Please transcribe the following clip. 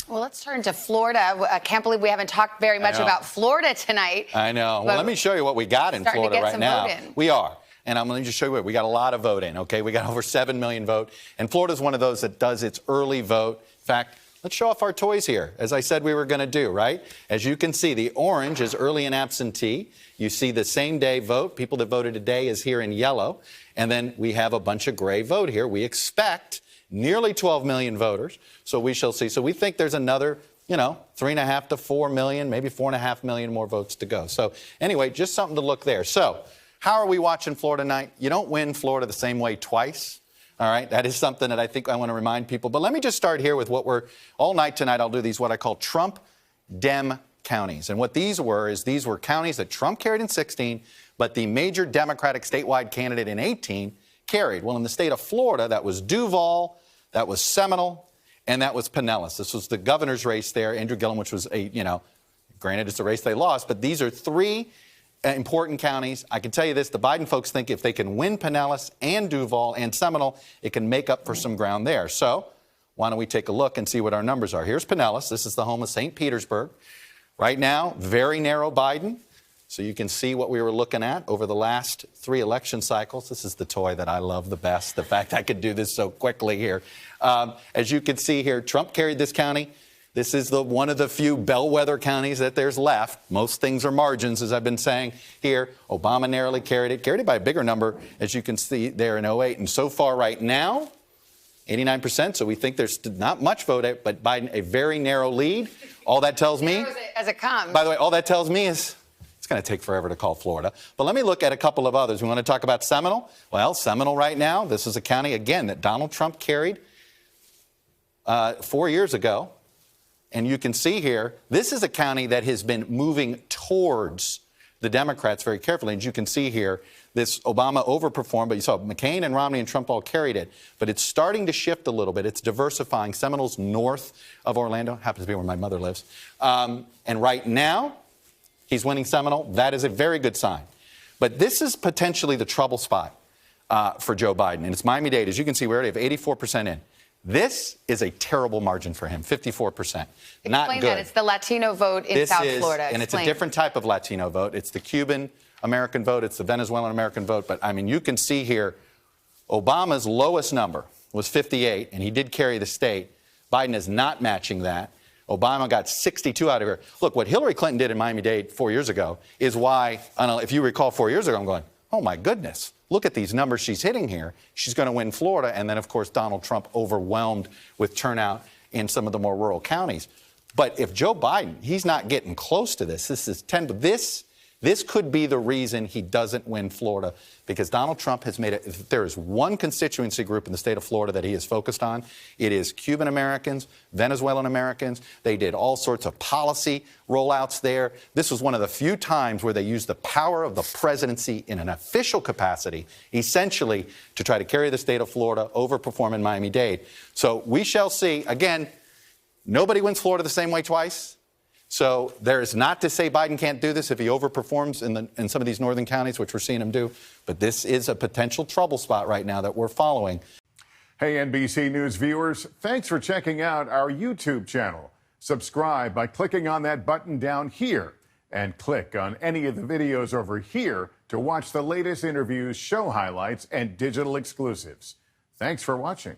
Well, let's turn to Florida. I can't believe we haven't talked very much about Florida tonight. I know. Well, let me show you what we got in Florida right now. We are. And I'm going to just show you what we got. A lot of vote in, okay? We got over 7 million vote. And Florida's one of those that does its early vote. In fact, let's show off our toys here, as I said we were going to do, right? As you can see, the orange is early and absentee. You see the same day vote. People that voted today is here in yellow. And then we have a bunch of gray vote here. We expect nearly 12 million voters. So we shall see. So we think there's another, 3.5 to 4 million, maybe 4.5 million more votes to go. So anyway, just something to look there. So how are we watching Florida tonight? You don't win Florida the same way twice. All right, that is something that I think I want to remind people. But let me just start here with what we're, all night tonight, I'll do these, what I call Trump Dem counties. And what these were counties that Trump carried in 16, but the major Democratic statewide candidate in 18 carried. Well, in the state of Florida, that was Duval, that was Seminole, and that was Pinellas. This was the governor's race there, Andrew Gillum, which was granted it's a race they lost, but these are three important counties. I can tell you this, the Biden folks think if they can win Pinellas and Duval and Seminole, it can make up for some ground there. So why don't we take a look and see what our numbers are. Here's Pinellas. This is the home of St. Petersburg. Right now, very narrow Biden. So you can see what we were looking at over the last 3 election cycles. This is the toy that I love the best, the fact I could do this so quickly here. As you can see here, Trump carried this county. This is one of the few bellwether counties that there's left. Most things are margins, as I've been saying here. Obama narrowly carried it by a bigger number, as you can see there in 08. And so far right now, 89%. So we think there's not much vote, but Biden, a very narrow lead. All that tells me, as it comes. By the way, all that tells me is it's going to take forever to call Florida. But let me look at a couple of others. We want to talk about Seminole. Well, Seminole right now, this is a county, again, that Donald Trump carried 4 years ago. And you can see here, this is a county that has been moving towards the Democrats very carefully. And you can see here, this Obama overperformed, but you saw McCain and Romney and Trump all carried it. But it's starting to shift a little bit. It's diversifying. Seminole's north of Orlando, happens to be where my mother lives. And right now, he's winning Seminole. That is a very good sign. But this is potentially the trouble spot for Joe Biden. And it's Miami-Dade. As you can see, we already have 84% in. This is a terrible margin for him, 54%. Not good. Explain that. It's the Latino vote in South Florida. And it's a different type of Latino vote. It's the Cuban-American vote. It's the Venezuelan-American vote. But, I mean, you can see here, Obama's lowest number was 58, and he did carry the state. Biden is not matching that. Obama got 62 out of here. Look, what Hillary Clinton did in Miami-Dade 4 years ago is why, I don't know, if you recall 4 years ago, I'm going, oh, my goodness. Look at these numbers she's hitting here. She's going to win Florida. And then, of course, Donald Trump overwhelmed with turnout in some of the more rural counties. But if Joe Biden, he's not getting close to this. This is 10. This could be the reason he doesn't win Florida, because Donald Trump has made it. If there is one constituency group in the state of Florida that he is focused on, it is Cuban Americans, Venezuelan Americans. They did all sorts of policy rollouts there. This was one of the few times where they used the power of the presidency in an official capacity, essentially to try to carry the state of Florida, overperform in Miami-Dade. So we shall see. Again, nobody wins Florida the same way twice. So there is not to say Biden can't do this if he overperforms in some of these northern counties, which we're seeing him do. But this is a potential trouble spot right now that we're following. Hey, NBC News viewers, thanks for checking out our YouTube channel. Subscribe by clicking on that button down here and click on any of the videos over here to watch the latest interviews, show highlights, and digital exclusives. Thanks for watching.